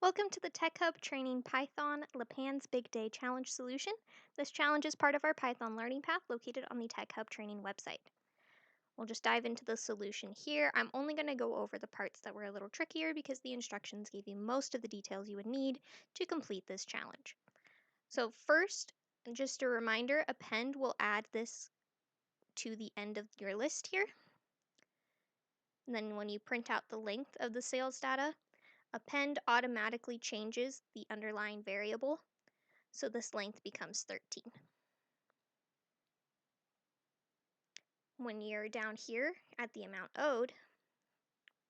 Welcome to the TechHub.training Python LePan's Big Day Challenge solution. This challenge is part of our Python learning path located on the TechHub.training website. We'll just dive into the solution here. I'm only going to go over the parts that were a little trickier because the instructions gave you most of the details you would need to complete this challenge. So first, just a reminder, append will add this to the end of your list here. And then when you print out the length of the sales data, append automatically changes the underlying variable, so this length becomes 13. When you're down here at the amount owed,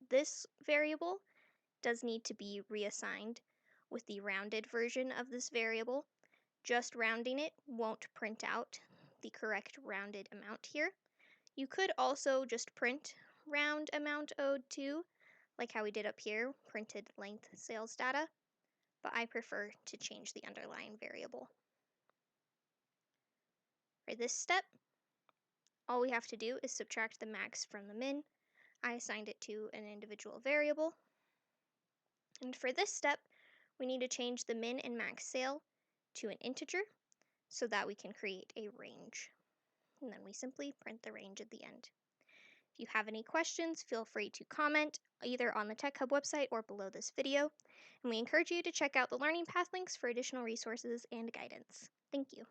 this variable does need to be reassigned with the rounded version of this variable. Just rounding it won't print out the correct rounded amount here. You could also just print round amount owed to, like how we did up here, printed length sales data, but I prefer to change the underlying variable. For this step, all we have to do is subtract the max from the min. I assigned it to an individual variable. And for this step, we need to change the min and max sale to an integer so that we can create a range. And then we simply print the range at the end. If you have any questions, feel free to comment either on the Tech Hub website or below this video. And we encourage you to check out the learning path links for additional resources and guidance. Thank you.